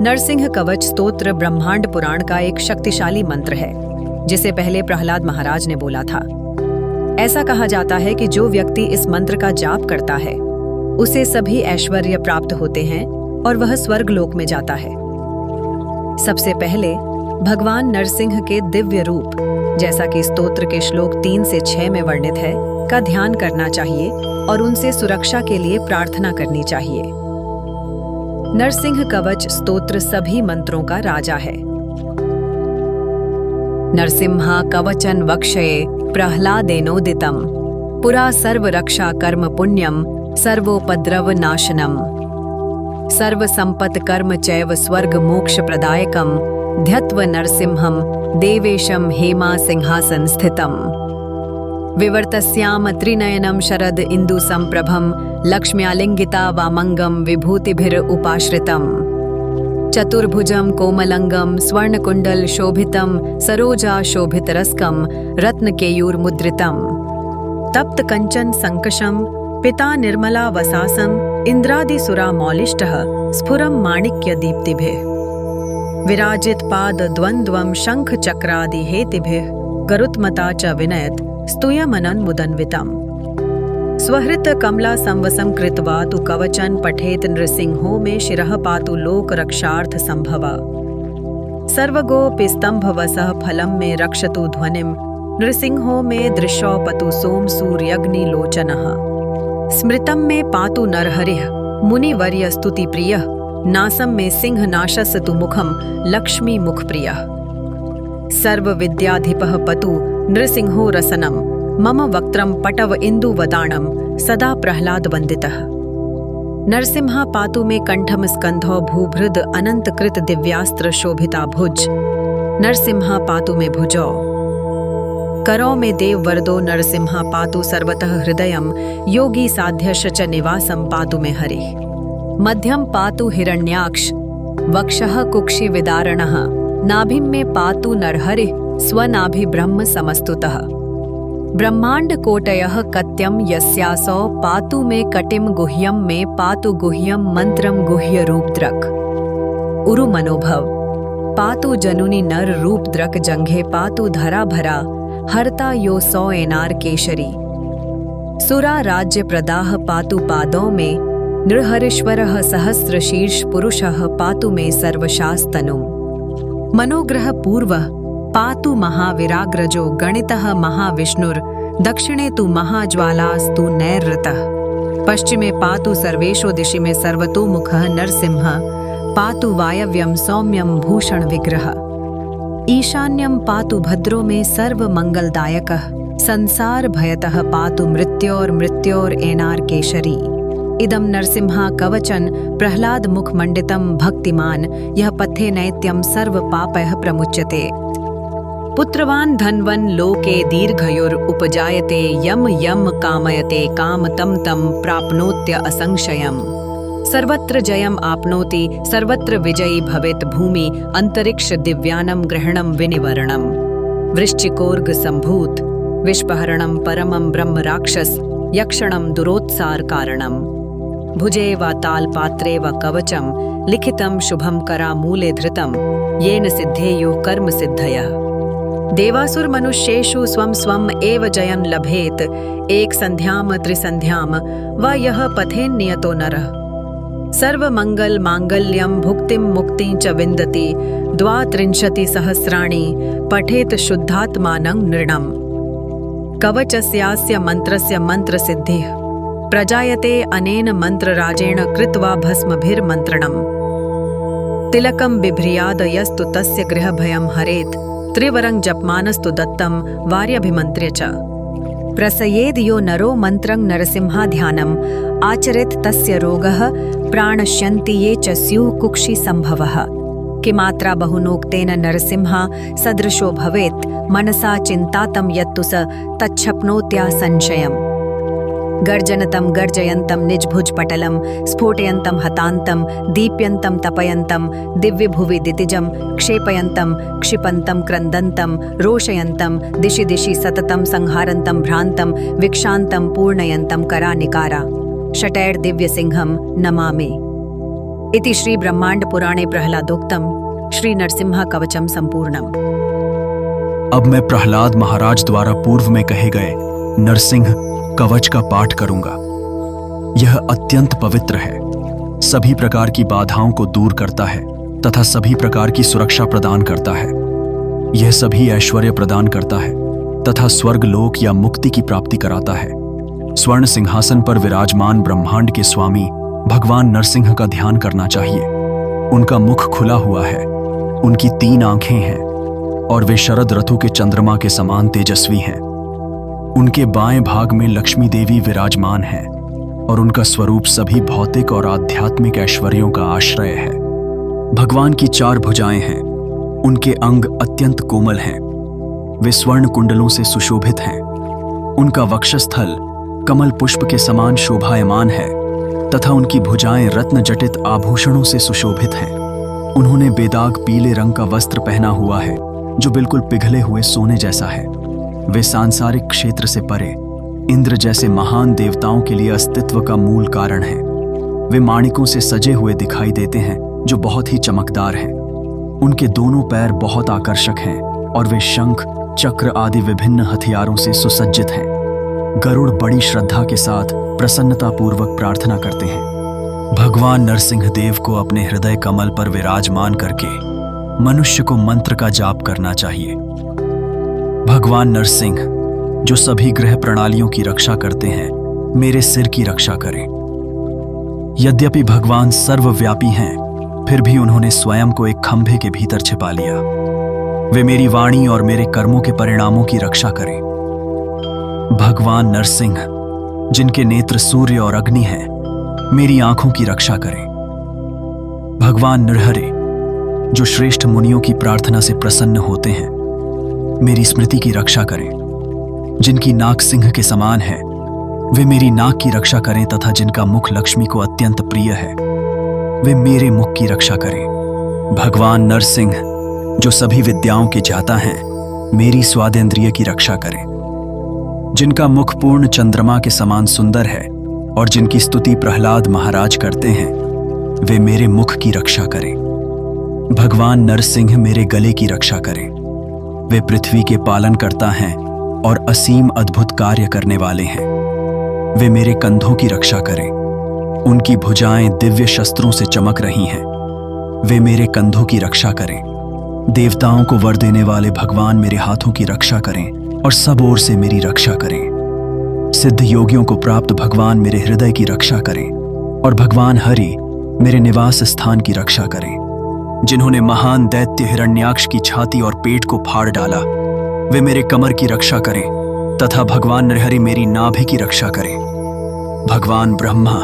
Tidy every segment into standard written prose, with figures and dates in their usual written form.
नरसिंह कवच स्तोत्र ब्रह्मांड पुराण का एक शक्तिशाली मंत्र है, जिसे पहले प्रहलाद महाराज ने बोला था। ऐसा कहा जाता है कि जो व्यक्ति इस मंत्र का जाप करता है, उसे सभी ऐश्वर्य प्राप्त होते हैं और वह स्वर्ग लोक में जाता है। सबसे पहले भगवान नरसिंह के दिव्य रूप, जैसा कि स्तोत्र के श्लोक 3 से 6 में वर्णित है, का ध्यान करना चाहिए और उनसे सुरक्षा के लिए प्रार्थना करनी चाहिए। नरसिंह कवच स्तोत्र सभी मंत्रों का राजा है। नरसिंहा कवचन वक्षये प्रह्लादेनोदितम पुरा सर्व रक्षा कर्म पुण्यम सर्वोपद्रव नाशनम सर्व संपत् कर्म चैव स्वर्ग मोक्ष प्रदायकम ध्यत्व नरसिंहम देवेशम हेमा सिंहासन स्थितम विवर्तस्याम त्रिनयनम शरद इंदु संप्रभम लक्ष्म्यालिंगिता वामंगम विभूतिभिर उपाश्रितम चतुर्भुजम कोमलंगम स्वर्णकुंडल शोभितम सरोजा शोभितरस्कम रत्नकेयूर्मुद्रितम तप्त कंचन संकशम पिता निर्मला वसासम इंद्रादिसुरा मौलिष्टः स्फुरम माणिक्य दीप्तिभिः विराजित पाद द्वंद्वम शंख चक्रादि हेतिभिः गरुत्मता च विनयत स्तूयमनन मुदन्वितम् स्वहृत कमला संवसं कृत्वा तु कवचन पठेत नृसिंहो मे शिरः पातु लोक रक्षार्थ संभवा सर्वगोपि स्तंभवसः फलं मे रक्षतु ध्वनिं नृसिंहो मे दृश्यौपतु सोम सूर्यग्नि लोचनः स्मृतं मे पातु नरहरिः मुनिवर्य स्तुति प्रियः नासं मे सिंह नाशस्तु मुखं लक्ष्मी मुख प्रियः सर्व विद्याधिपः पतु नृसिंहो रसनं मम वक्त्रं पटव इंदुवदाणं सदा प्रह्लाद वंदितः नरसिंहा पातु मे कंठम स्कंधौ भूभृद अनंत कृत दिव्यास्त्र शोभिता भुज नरसिंहा पातु मे भुजौ करौ मे देव वरदो नरसिंहा पातु सर्वतः हृदयं योगी साध्यश च निवासं पातु मे हरिः मध्यम पातु हिरण्याक्ष वक्षः कुक्षि विदारणः नाभिं मे पातु नरहरिः स्वनाभि ब्रह्म समस्तुतः ब्रह्मांड कोटयः कत्यं यस्यासौ पातु मे कटिं गुह्यं मे पातु गुह्यं मंत्रं गुह्य रूपद्रक उरु मनोभव पातु जनुनि नर रूपद्रक जंघे पातु धरा भरा हरता यो सौ एनार केशरी सुरा राज्य प्रदाह पातु पादों में नृहरीश्वरः सहस्र शीर्ष पुरुषः पातु मे सर्वशास्तनुम् मनोग्रह पूर्वः पातु महाविराग्रजो गणितः महाविष्णुर दक्षिणे तु महाज्वालास्तु नैरृतः पश्चिमे पातु सर्वेषु दिशि में सर्वतोमुखः नरसिंहः पातु वायव्यं सौम्यं भूषण विग्रह ईशान्यं पातु भद्रो में सर्वमंगलदायकः संसार भयतः पातु मृत्योर्मृत्योर एनार केशरी इदं नरसिंहा कवचन प्रह्लाद मुख मंडितम भक्तिमान यह पथ्ये नैत्यम सर्व पापयः प्रमुच्यते पुत्रवान धनवन लोके दीर्घयुर उपजायते यम यम कामयते काम तम तम प्राप्नोत्य असंशयम् सर्वत्र जयम आपनोति सर्वत्र विजयी भवेत् भूमि अंतरिक्ष दिव्यानम ग्रहणम विनिवरणम वृश्चिकोर्ग संभूत विश्वहरणम परमं ब्रह्म राक्षस यक्षणम दुरोत्सार कारणम भुजे व तालपात्रे व कवचम लिखितं शुभं करा मूले धृतं येन सिद्धेयुः कर्म सिद्धयः देवासुर मनुष्येषु स्वं स्वं एव जयं लभेत एक संध्याम त्रिसंध्याम व यः पथेन नियतो नरः सर्वमंगल मांगल्यं भुक्तिं मुक्तिं च विन्दति 32 सहस्राणि पठेत शुद्धात्मानं नृणम् कवचस्यास्य मंत्रस्य मंत्रसिद्धिः प्रजायते अनेन मंत्रराजेण कृत्वा भस्मभिर्मन्त्रणम् तिलकं बिभ्रियाद यस्तु तस्य गृहभयं हरेत् त्रिवरं जपमानस्तु दत्तं वार्यभिमन्त्र्य च प्रसयेद यो नरो मंत्रं नरसिंहाध्यानम् आचरेत् तस्य रोगः प्राणश्यन्ति ये च स्युः कुक्षि संभवः किमात्रा बहुनोक्तेन नरसिंहा सदृशो भवेत् मनसा चिन्तातं यत्तु स तच्छप्नोत्या संशयम् गर्जनतं गर्जयन्तं निजभुजपटलं स्फोटयन्तं हतान्तं दीप्यन्तं तपयन्तं दिव्यभुवि दितिजं क्षेपयन्तं क्षिपन्तं क्रन्दन्तं रोषयन्तं दिशि दिशि सततं संहारन्तं भ्रान्तं विक्षान्तं पूर्णयन्तं करानिकारा षटैर्दिव्यसिंहं नमामि इति श्री ब्रह्मांड पुराणे प्रहलादोक्तम श्री नरसिंह कवचम संपूर्णम। अब मैं प्रहलाद महाराज द्वारा पूर्व में कहे गए नरसिंह कवच का पाठ करूंगा। यह अत्यंत पवित्र है, सभी प्रकार की बाधाओं को दूर करता है तथा सभी प्रकार की सुरक्षा प्रदान करता है। यह सभी ऐश्वर्य प्रदान करता है तथा स्वर्ग लोक या मुक्ति की प्राप्ति कराता है। स्वर्ण सिंहासन पर विराजमान ब्रह्मांड के स्वामी भगवान नरसिंह का ध्यान करना चाहिए। उनका मुख खुला हुआ है, उनकी 3 आंखें हैं और वे शरद ऋतु के चंद्रमा के समान तेजस्वी हैं। उनके बाएं भाग में लक्ष्मी देवी विराजमान है और उनका स्वरूप सभी भौतिक और आध्यात्मिक ऐश्वर्यों का आश्रय है। भगवान की 4 भुजाएं हैं, उनके अंग अत्यंत कोमल हैं, वे स्वर्ण कुंडलों से सुशोभित हैं। उनका वक्षस्थल कमल पुष्प के समान शोभायमान है तथा उनकी भुजाएं रत्न जटित आभूषणों से सुशोभित हैं। उन्होंने बेदाग पीले रंग का वस्त्र पहना हुआ है जो बिल्कुल पिघले हुए सोने जैसा है। वे सांसारिक क्षेत्र से परे इंद्र जैसे महान देवताओं के लिए अस्तित्व का मूल कारण हैं। वे माणिकों से सजे हुए दिखाई देते हैं जो बहुत ही चमकदार हैं। उनके दोनों पैर बहुत आकर्षक हैं और वे शंख चक्र आदि विभिन्न हथियारों से सुसज्जित हैं। गरुड़ बड़ी श्रद्धा के साथ प्रसन्नता पूर्वक प्रार्थना करते हैं। भगवान नरसिंह देव को अपने हृदय कमल पर विराजमान करके मनुष्य को मंत्र का जाप करना चाहिए। भगवान नरसिंह जो सभी ग्रह प्रणालियों की रक्षा करते हैं, मेरे सिर की रक्षा करें। यद्यपि भगवान सर्वव्यापी हैं, फिर भी उन्होंने स्वयं को एक खंभे के भीतर छिपा लिया। वे मेरी वाणी और मेरे कर्मों के परिणामों की रक्षा करें। भगवान नरसिंह जिनके नेत्र सूर्य और अग्नि हैं, मेरी आंखों की रक्षा करें। भगवान नरहरे जो श्रेष्ठ मुनियों की प्रार्थना से प्रसन्न होते हैं, मेरी स्मृति की रक्षा करें। जिनकी नाक सिंह के समान है, वे मेरी नाक की रक्षा करें तथा जिनका मुख लक्ष्मी को अत्यंत प्रिय है, वे मेरे मुख की रक्षा करें। भगवान नरसिंह जो सभी विद्याओं के ज्ञाता हैं, मेरी स्वादेंद्रिय की रक्षा करें। जिनका मुख पूर्ण चंद्रमा के समान सुंदर है और जिनकी स्तुति प्रहलाद महाराज करते हैं, वे मेरे मुख की रक्षा करें। भगवान नरसिंह मेरे गले की रक्षा करें। वे पृथ्वी के पालन करता हैं और असीम अद्भुत कार्य करने वाले हैं। वे मेरे कंधों की रक्षा करें। उनकी भुजाएं दिव्य शस्त्रों से चमक रही हैं। वे मेरे कंधों की रक्षा करें। देवताओं को वर देने वाले भगवान मेरे हाथों की रक्षा करें और सब ओर से मेरी रक्षा करें। सिद्ध योगियों को प्राप्त भगवान मेरे हृदय की रक्षा करें और भगवान हरि मेरे निवास स्थान की रक्षा करें। जिन्होंने महान दैत्य हिरण्याक्ष की छाती और पेट को फाड़ डाला, वे मेरे कमर की रक्षा करें तथा भगवान नरहरि मेरी नाभि की रक्षा करें। भगवान ब्रह्मा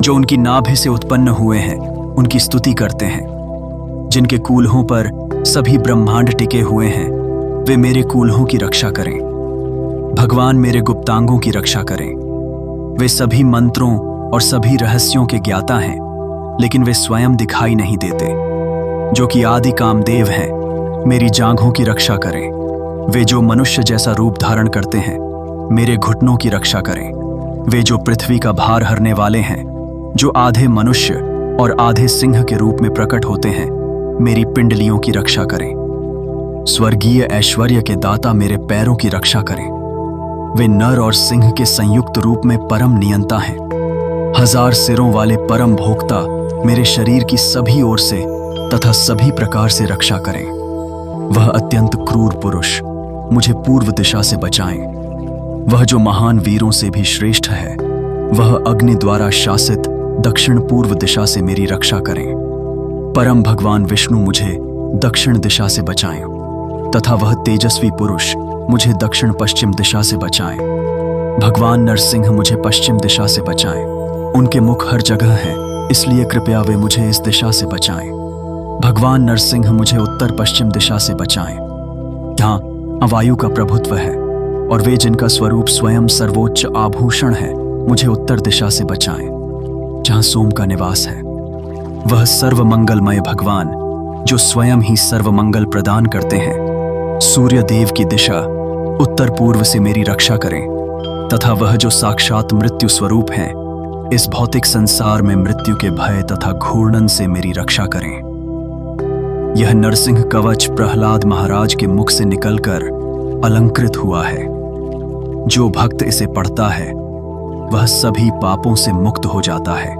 जो उनकी नाभि से उत्पन्न हुए हैं, उनकी स्तुति करते हैं। जिनके कूल्हों पर सभी ब्रह्मांड टिके हुए हैं, वे मेरे कूल्हों की रक्षा करें। भगवान मेरे गुप्तांगों की रक्षा करें। वे सभी मंत्रों और सभी रहस्यों के ज्ञाता हैं, लेकिन वे स्वयं दिखाई नहीं देते। जो कि आदि कामदेव हैं, मेरी जांघों की रक्षा करें। वे जो मनुष्य जैसा रूप धारण करते हैं, मेरे घुटनों की रक्षा करें। वे जो पृथ्वी का भार हरने वाले हैं, जो आधे मनुष्य और आधे सिंह के रूप में प्रकट होते हैं, मेरी पिंडलियों की रक्षा करें। स्वर्गीय ऐश्वर्य के दाता मेरे पैरों की रक्षा करें। वे नर और सिंह के संयुक्त रूप में परम नियंता हैं। 1000 सिरों वाले परम भोक्ता मेरे शरीर की सभी ओर से तथा सभी प्रकार से रक्षा करें। वह अत्यंत क्रूर पुरुष मुझे पूर्व दिशा से बचाएं। वह जो महान वीरों से भी श्रेष्ठ है, वह अग्नि द्वारा शासित दक्षिण पूर्व दिशा से मेरी रक्षा करें। परम भगवान विष्णु मुझे दक्षिण दिशा से बचाएं तथा वह तेजस्वी पुरुष मुझे दक्षिण पश्चिम दिशा से बचाएं। भगवान नरसिंह मुझे पश्चिम दिशा से बचाएं। उनके मुख हर जगह हैं, इसलिए कृपया वे मुझे इस दिशा से बचाएं। भगवान नरसिंह मुझे उत्तर पश्चिम दिशा से बचाएं। यहाँ अवायु का प्रभुत्व है और वे जिनका स्वरूप स्वयं सर्वोच्च आभूषण है, मुझे उत्तर दिशा से बचाएं, जहाँ सोम का निवास है। वह सर्वमंगलमय भगवान जो स्वयं ही सर्वमंगल प्रदान करते हैं, सूर्य देव की दिशा उत्तर पूर्व से मेरी रक्षा करें तथा वह जो साक्षात मृत्यु स्वरूप हैं, इस भौतिक संसार में मृत्यु के भय तथा घूर्णन से मेरी रक्षा करें। यह नरसिंह कवच प्रहलाद महाराज के मुख से निकलकर अलंकृत हुआ है। जो भक्त इसे पढ़ता है वह सभी पापों से मुक्त हो जाता है।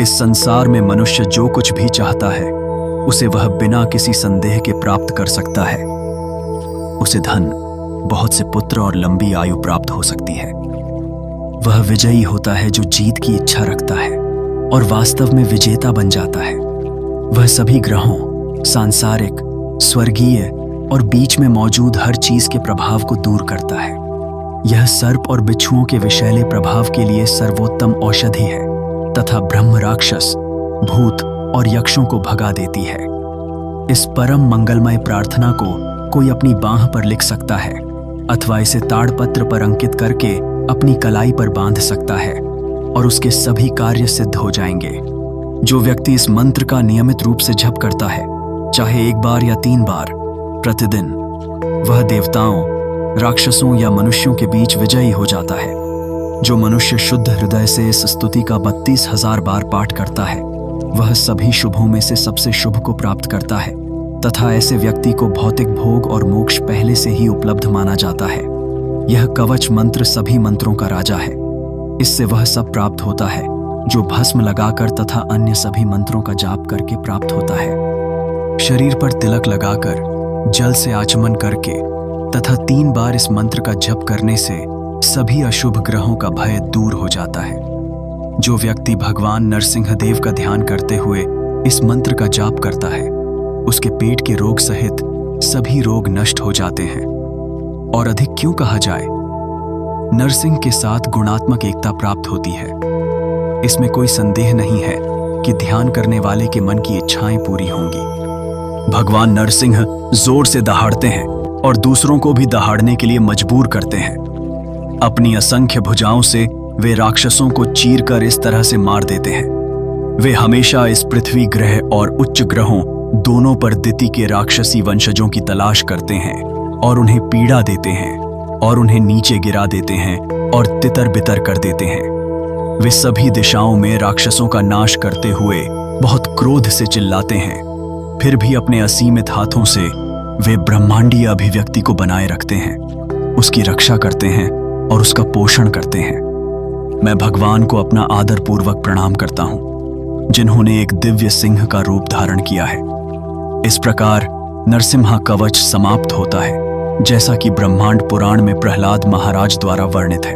इस संसार में मनुष्य जो कुछ भी चाहता है उसे वह बिना किसी संदेह के प्राप्त कर सकता है। उसे धन, बहुत से पुत्र और लंबी आयु प्राप्त हो सकती है। वह विजयी होता है जो जीत की इच्छा रखता है और वास्तव में विजेता बन जाता है। वह सभी ग्रहों, सांसारिक, स्वर्गीय और बीच में मौजूद हर चीज के प्रभाव को दूर करता है। यह सर्प और बिच्छुओं के विषैले प्रभाव के लिए सर्वोत्तम औषधि है तथा ब्रह्म, राक्षस, भूत और यक्षों को भगा देती है। इस परम मंगलमय प्रार्थना को कोई अपनी बांह पर लिख सकता है अथवा इसे ताड़पत्र पर अंकित करके अपनी कलाई पर बांध सकता है और उसके सभी कार्य सिद्ध हो जाएंगे। जो व्यक्ति इस मंत्र का नियमित रूप से जप करता है, चाहे 1 बार या 3 बार प्रतिदिन, वह देवताओं, राक्षसों या मनुष्यों के बीच विजयी हो जाता है। जो मनुष्य शुद्ध हृदय से इस स्तुति का 32,000 बार पाठ करता है वह सभी शुभों में से सबसे शुभ को प्राप्त करता है तथा ऐसे व्यक्ति को भौतिक भोग और मोक्ष पहले से ही उपलब्ध माना जाता है। यह कवच मंत्र सभी मंत्रों का राजा है। इससे वह सब प्राप्त होता है जो भस्म लगाकर तथा अन्य सभी मंत्रों का जाप करके प्राप्त होता है। शरीर पर तिलक लगाकर, जल से आचमन करके तथा 3 बार इस मंत्र का जप करने से सभी अशुभ ग्रहों का भय दूर हो जाता है। जो व्यक्ति भगवान नरसिंह देव का ध्यान करते हुए इस मंत्र का जाप करता है उसके पेट के रोग सहित सभी रोग नष्ट हो जाते हैं। और अधिक क्यों कहा जाए, नरसिंह के साथ गुणात्मक एकता प्राप्त होती है। इसमें कोई संदेह नहीं है कि ध्यान करने वाले के मन की इच्छाएं पूरी होंगी। भगवान नरसिंह जोर से दहाड़ते हैं और दूसरों को भी दहाड़ने के लिए मजबूर करते हैं। अपनी असंख्य भुजाओं से वे राक्षसों को चीरकर इस तरह से मार देते हैं। वे हमेशा इस पृथ्वी ग्रह और उच्च ग्रहों दोनों पर दिति के राक्षसी वंशजों की तलाश करते हैं और उन्हें पीड़ा देते हैं और उन्हें नीचे गिरा देते हैं और तितर बितर कर देते हैं। वे सभी दिशाओं में राक्षसों का नाश करते हुए बहुत क्रोध से चिल्लाते हैं। फिर भी अपने असीमित हाथों से वे ब्रह्मांडीय अभिव्यक्ति को बनाए रखते हैं, उसकी रक्षा करते हैं और उसका पोषण करते हैं। मैं भगवान को अपना आदर पूर्वक प्रणाम करता हूं जिन्होंने एक दिव्य सिंह का रूप धारण किया है। इस प्रकार नरसिम्हा कवच समाप्त होता है जैसा कि ब्रह्मांड पुराण में प्रहलाद महाराज द्वारा वर्णित है।